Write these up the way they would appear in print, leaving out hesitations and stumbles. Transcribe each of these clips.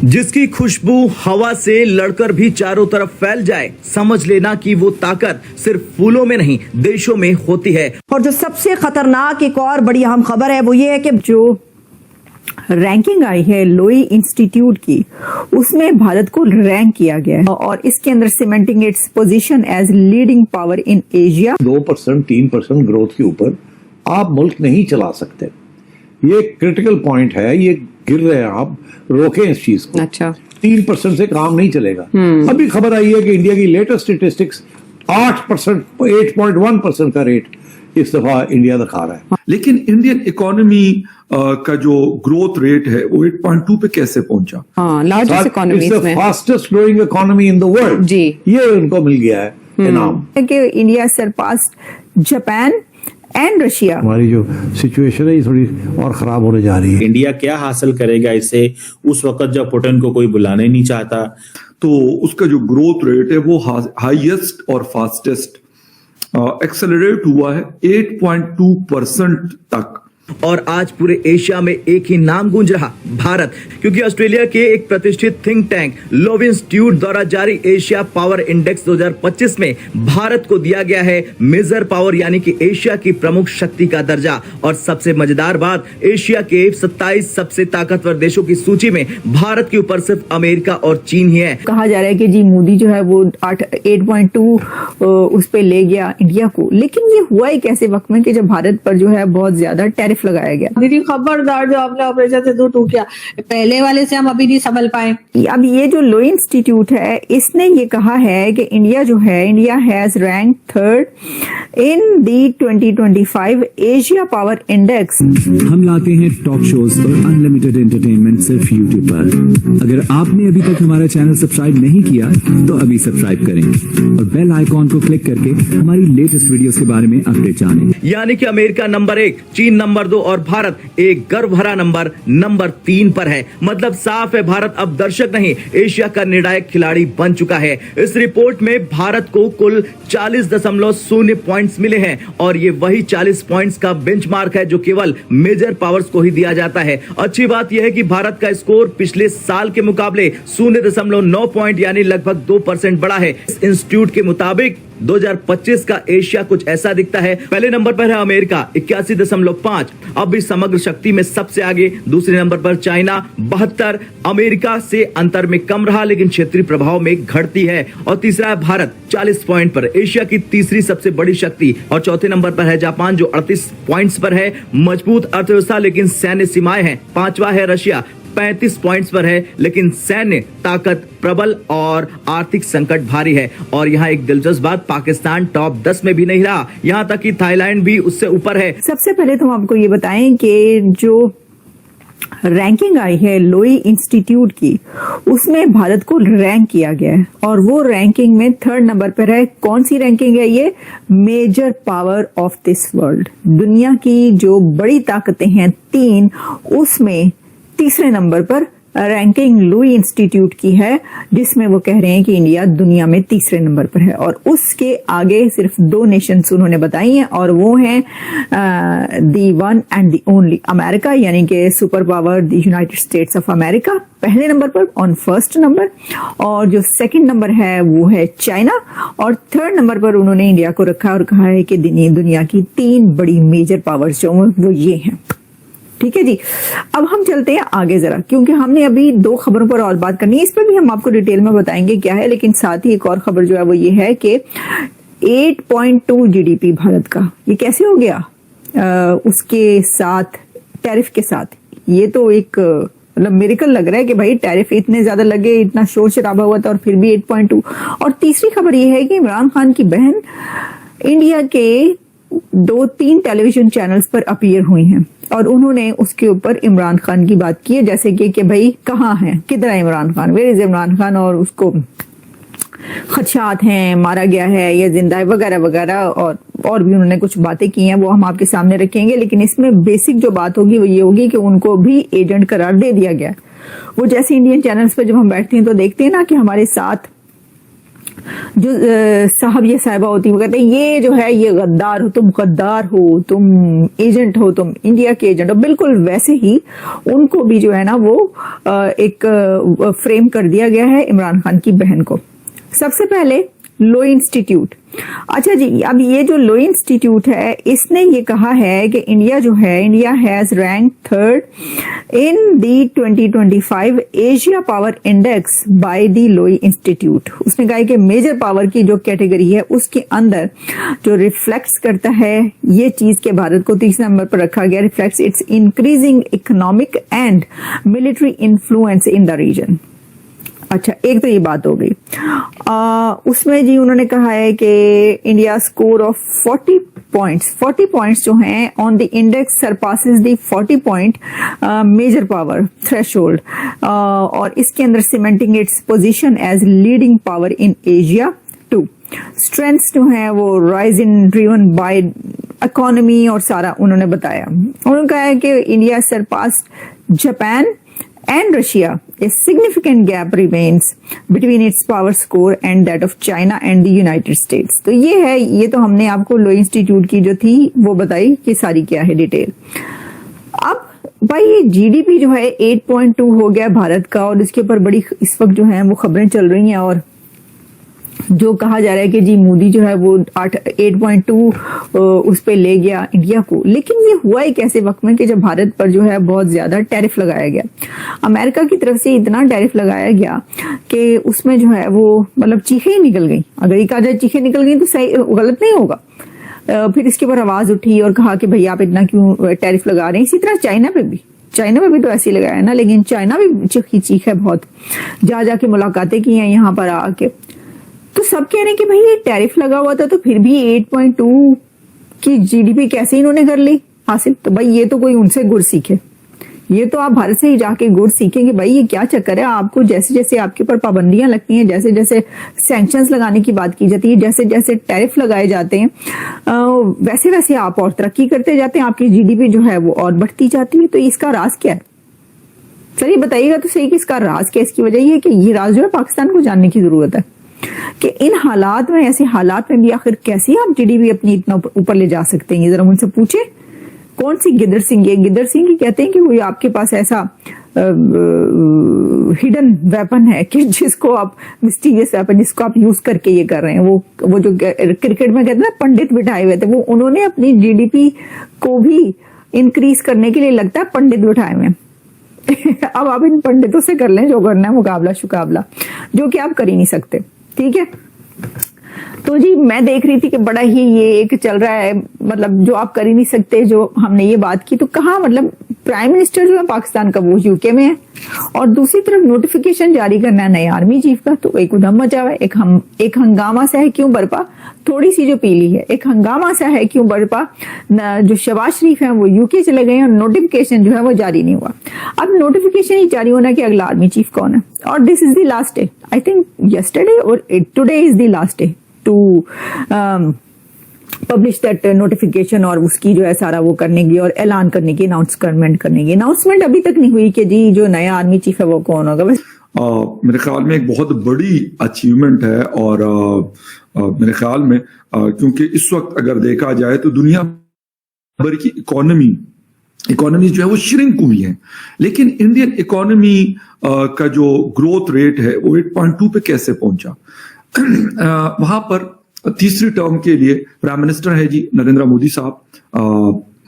जिसकी खुशबू हवा से लड़कर भी चारों तरफ फैल जाए, समझ लेना कि वो ताकत सिर्फ फूलों में नहीं देशों में होती है। और जो सबसे खतरनाक एक और बड़ी अहम खबर है वो ये है कि जो रैंकिंग आई है लोई इंस्टीट्यूट की, उसमें भारत को रैंक किया गया है और इसके अंदर cementing its position as leading power in Asia. 2% 3% growth के ऊपर आप मुल्क नहीं चला सकते। ये क्रिटिकल पॉइंट है, ये गिर रहे हैं, आप रोकें इस चीज को। अच्छा, 3% से काम नहीं चलेगा। अभी खबर आई है कि इंडिया की लेटेस्ट स्टेटिस्टिक्स 8%, 8.1% का रेट इस दफा इंडिया दिखा रहा है। लेकिन इंडियन इकोनॉमी का जो ग्रोथ रेट है वो 8.2 पे कैसे पहुंचा? लार्जेस्ट इकोनॉमीज में fastest growing economy in the world जी, ये उनको मिल गया है इनाम। कि India surpassed Japan and Russia. हमारी जो सिचुएशन है ये थोड़ी और खराब होने जा रही है। इंडिया क्या हासिल करेगा इससे, उस वक्त जब पुतिन को कोई बुलाना ही नहीं चाहता, तो उसका जो ग्रोथ रेट है वो हाईएस्ट और फास्टेस्ट एक्सेलरेट हुआ है 8.2% तक। और आज पूरे एशिया में एक ही नाम गूंज रहा, भारत, क्योंकि ऑस्ट्रेलिया के एक प्रतिष्ठित थिंक टैंक लोवी इंस्टीट्यूट द्वारा जारी एशिया पावर इंडेक्स 2025 में भारत को दिया गया है मेजर पावर यानी कि एशिया की प्रमुख शक्ति का दर्जा। और सबसे मजेदार बात, एशिया के 27 सबसे ताकतवर देशों की सूची में भारत के ऊपर सिर्फ अमेरिका और चीन ही है। कहा जा रहा है कि जी मोदी जो है वो 8.2 उस पे ले गया इंडिया को, लेकिन ये हुआ ही कैसे वक्त में कि जब भारत पर जो है बहुत ज्यादा टैरिफ लगाया गया। दीदी खबरदार, जो आपने ऑपरेशन से दूर टूट किया, पहले वाले से हम अभी नहीं संभल पाए। अब ये जो लोई इंस्टीट्यूट है इसने ये कहा है कि इंडिया जो है, India has rank 3rd in the 2025 Asia power index. हम लाते हैं टॉप शोज और अनलिमिटेड एंटरटेनमेंट सिर्फ यूट्यूब पर। अगर आपने अभी तक हमारा चैनल सब्सक्राइब नहीं किया तो अभी सब्सक्राइब करें और बेल आइकॉन को क्लिक करके हमारी लेटेस्ट वीडियोस के बारे में अपडेट जानें। यानी कि अमेरिका नंबर 1, चीन नंबर 2 और भारत एक गर्व भरा नंबर 3 पर है। मतलब साफ है, भारत अब दर्शक नहीं एशिया का निर्णायक खिलाड़ी बन चुका है। इस रिपोर्ट में भारत को कुल 40.0 पॉइंट्स मिले हैं और ये वही 40 पॉइंट्स का बेंचमार्क है जो केवल मेजर पावर्स को ही दिया जाता है। अच्छी बात यह है कि भारत का स्कोर पिछले साल के मुकाबले 0.9 पॉइंट यानी लगभग 2% बढ़ा है। इस इंस्टीट्यूट के मुताबिक 2025 का एशिया कुछ ऐसा दिखता है। पहले नंबर पर है अमेरिका 81.5, अब भी समग्र शक्ति में सबसे आगे। दूसरे नंबर पर चाइना 72, अमेरिका से अंतर में कम रहा लेकिन क्षेत्रीय प्रभाव में घटती है। और तीसरा है भारत 40 पॉइंट पर, एशिया की तीसरी सबसे बड़ी शक्ति। और चौथे नंबर पर है जापान जो 38 पॉइंट्स पर है, मजबूत अर्थव्यवस्था लेकिन सैन्य सीमाएं हैं। पांचवा है रशिया 35 पॉइंट्स पर है लेकिन सैन्य ताकत प्रबल और आर्थिक संकट भारी है। और यहाँ एक दिलचस्प बात, पाकिस्तान टॉप 10 में भी नहीं रहा, यहाँ तक कि थाईलैंड भी उससे ऊपर है। सबसे पहले तो हम आपको ये बताएं कि जो रैंकिंग आई है लोई इंस्टीट्यूट की, उसमें भारत को रैंक किया गया है और वो रैंकिंग में 3rd नंबर पर है। कौन सी रैंकिंग है ये? Major power of this world, दुनिया की जो बड़ी ताकतें हैं 3, उसमें तीसरे नंबर पर रैंकिंग लुई इंस्टीट्यूट की है, जिसमें वो कह रहे हैं कि इंडिया दुनिया में तीसरे नंबर पर है। और उसके आगे सिर्फ 2 नेशंस उन्होंने बताई हैं और वो हैं the one and the only America, यानी कि super power the United States of America पहले नंबर पर ऑन 1st नंबर, और जो 2nd नंबर है वो है चाइना, और 3rd नंबर पर उन्होंने इंडिया को रखा और कहा है कि दुनिया की 3 बड़ी मेजर पावर्स जो वो ये हैं। ठीक है जी, अब हम चलते हैं आगे जरा, क्योंकि हमने अभी 2 खबरों पर और बात करनी है। इस पर भी हम आपको डिटेल में बताएंगे क्या है, लेकिन साथ ही एक और खबर जो है वो ये है कि 8.2 जीडीपी भारत का, ये कैसे हो गया उसके साथ टैरिफ के साथ। ये तो एक मतलब मिरेकल लग रहा है कि भाई टैरिफ इतने ज्यादा लगे, इतना शोर शराबा हुआ था और फिर भी 8.2। और तीसरी खबर ये है कि इमरान खान की बहन इंडिया के 2-3 टेलीविजन चैनल्स पर अपीयर हुई हैं और उन्होंने उसके ऊपर इमरान खान की बात की है, जैसे कि भाई कहाँ है, किधर है इमरान खान, वेयर इज इमरान खान, और उसको खदशात हैं, मारा गया है या जिंदा है वगैरह वगैरह, और भी उन्होंने कुछ बातें की हैं, वो हम आपके सामने रखेंगे। लेकिन इसमें बेसिक जो बात होगी वो ये होगी कि उनको भी एजेंट करार दे दिया गया। वो जैसे इंडियन चैनल्स पर जब हम बैठते हैं तो देखते हैं ना कि हमारे साथ जो साहब या साहिबा होती है वो कहते हैं ये जो है ये गद्दार हो, तुम एजेंट हो, तुम इंडिया के एजेंट हो। बिल्कुल वैसे ही उनको भी जो है ना वो एक फ्रेम कर दिया गया है इमरान खान की बहन को। सबसे पहले लो इंस्टीट्यूट। अच्छा जी, अब ये जो लो इंस्टीट्यूट है इसने ये कहा है कि India has rank third in the 2025 Asia power index by the लोई इंस्टीट्यूट। उसने कहा है कि मेजर पावर की जो कैटेगरी है उसके अंदर जो रिफ्लेक्ट्स करता है ये चीज के भारत को तीसरे नंबर पर रखा गया, reflects its increasing economic and military influence in the region. अच्छा, एक तो ये बात हो गई। उसमें जी उन्होंने कहा है कि इंडिया स्कोर ऑफ 40 पॉइंट्स जो हैं on the index surpasses the 40 point major power threshold, और इसके अंदर cementing its position as leading power in Asia too. Strengths जो है वो rise in driven by economy और सारा उन्होंने बताया। उन्होंने कहा है कि India surpassed Japan and Russia. A significant gap remains between its power score and that of China and the United States. तो ये है, ये तो हमने आपको लो इंस्टीट्यूट की जो थी वो बताई कि सारी क्या है डिटेल। अब भाई ये जीडीपी जो है 8.2 हो गया भारत का, और इसके ऊपर बड़ी इस वक्त जो है वो खबरें चल रही हैं, और जो कहा जा रहा है कि जी मोदी जो है वो 8.2 उस पे ले गया इंडिया को। लेकिन ये हुआ ही कैसे वक्त में कि जब भारत पर जो है बहुत ज्यादा टैरिफ लगाया गया, अमेरिका की तरफ से इतना टैरिफ लगाया गया कि उसमें जो है वो मतलब चीखें ही निकल गई। अगर ये कहा जाए चीखें निकल गई तो सही गलत नहीं होगा। फिर इसके ऊपर आवाज उठी और कहा कि भैया आप इतना क्यों टैरिफ लगा रहे हैं। इसी तरह चाइना पे भी तो ऐसे ही लगाया ना, लेकिन चाइना भी चीख है बहुत, जा जाके मुलाकातें की हैं यहाँ पर आके। तो सब कह रहे हैं कि भाई ये टैरिफ लगा हुआ था तो फिर भी 8.2 की जीडीपी कैसे इन्होंने कर ली हासिल। तो भाई ये तो कोई उनसे गुर सीखे, ये तो आप भारत से ही जाके गुर सीखेंगे। भाई ये क्या चक्कर है, आपको जैसे जैसे आपके ऊपर पाबंदियां लगती हैं, जैसे जैसे सैंक्शंस लगाने की बात की जाती है, जैसे जैसे टैरिफ लगाए जाते हैं, वैसे वैसे आप और तरक्की करते जाते हैं, आपकी जीडीपी जो है वो और बढ़ती जाती है। तो इसका राज क्या है सर, ये बताइएगा तो सही कि इसका राज क्या है। इसकी वजह ये है कि ये राज जो है पाकिस्तान को जानने की जरूरत है कि इन हालात में, ऐसे हालात में भी आखिर कैसे आप जीडीपी अपनी इतना ऊपर ले जा सकते हैं। जरा उनसे पूछे कौन सी गिदर सिंह है। गिदर सिंह ही कहते हैं कि वो आपके पास ऐसा हिडन वेपन है कि जिसको आप मिस्टीरियस वेपन जिसको आप यूज करके ये कर रहे हैं। वो जो क्रिकेट में कहते हैं ना पंडित बिठाए हुए थे, वो उन्होंने अपनी जीडीपी को भी इंक्रीज करने के लिए लगता है पंडित बिठाए हुए। अब आप इन पंडितों से कर लें जो करना है, मुकाबला शुकाबला, जो कि आप कर ही नहीं सकते। ठीक है, तो जी मैं देख रही थी कि बड़ा ही ये एक चल रहा है, मतलब जो आप कर ही नहीं सकते, जो हमने ये बात की तो कहा, मतलब प्राइम मिनिस्टर जो है पाकिस्तान का वो यूके में है, और दूसरी तरफ नोटिफिकेशन जारी करना है नए आर्मी चीफ का। तो एक उधम मचा हुआ है, एक हंगामा सा है क्यों बरपा, थोड़ी सी जो पीली है, एक हंगामा सा है क्यों बरपा। जो शहबाज शरीफ है वो यूके चले गए और नोटिफिकेशन जो है वो जारी नहीं हुआ। अब नोटिफिकेशन ही जारी होना कि अगला आर्मी चीफ कौन है, और this is the last day, I think yesterday और today is the last day to publish that notification, और उसकी जो है सारा वो करने की और ऐलान करने की, अनाउंसमेंट करने की। अनाउंसमेंट अभी तक नहीं हुई कि जी जो नया आर्मी चीफ है वो कौन होगा। बस मेरे ख्याल में एक बहुत बड़ी अचीवमेंट है, और मेरे ख्याल में क्योंकि इस वक्त अगर देखा जाए तो दुनिया भर की इकोनॉमी जो है वो श्रिंक हुई है, लेकिन इंडियन इकोनॉमी का जो ग्रोथ रेट है वो 8.2 पे कैसे पहुंचा। वहां पर तीसरी टर्म के लिए प्राइम मिनिस्टर है जी नरेंद्र मोदी साहब,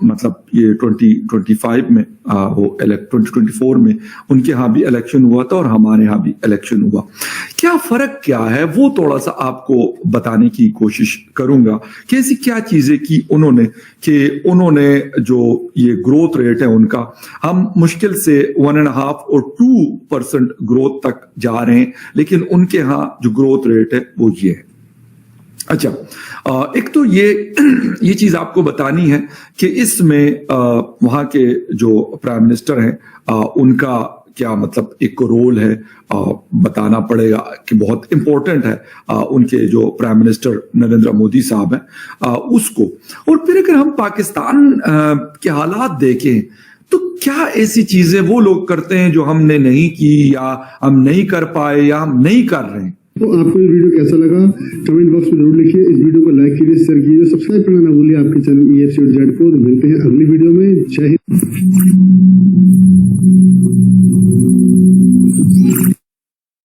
मतलब ये 2025 में वो 2024 में उनके यहाँ भी इलेक्शन हुआ था और हमारे यहाँ भी इलेक्शन हुआ। क्या फर्क क्या है वो थोड़ा सा आपको बताने की कोशिश करूंगा कि ऐसी क्या चीजें की उन्होंने जो ये ग्रोथ रेट है उनका, हम मुश्किल से 1.5 और 2% ग्रोथ तक जा रहे हैं, लेकिन उनके यहाँ जो ग्रोथ रेट है वो ये है। अच्छा, एक तो ये चीज आपको बतानी है कि इसमें वहां के जो प्राइम मिनिस्टर हैं उनका क्या मतलब एक रोल है, बताना पड़ेगा कि बहुत इंपॉर्टेंट है उनके जो प्राइम मिनिस्टर नरेंद्र मोदी साहब हैं उसको। और फिर अगर हम पाकिस्तान के हालात देखें तो क्या ऐसी चीजें वो लोग करते हैं जो हमने नहीं की, या हम नहीं कर पाए, या हम नहीं कर रहे हैं। तो आपको ये वीडियो कैसा लगा कमेंट बॉक्स में जरूर लिखिए। इस वीडियो को लाइक कीजिए, शेयर कीजिए, सब्सक्राइब करना ना भूलिए आपके चैनल EFC को। तो मिलते हैं अगली वीडियो में। जय हिंद।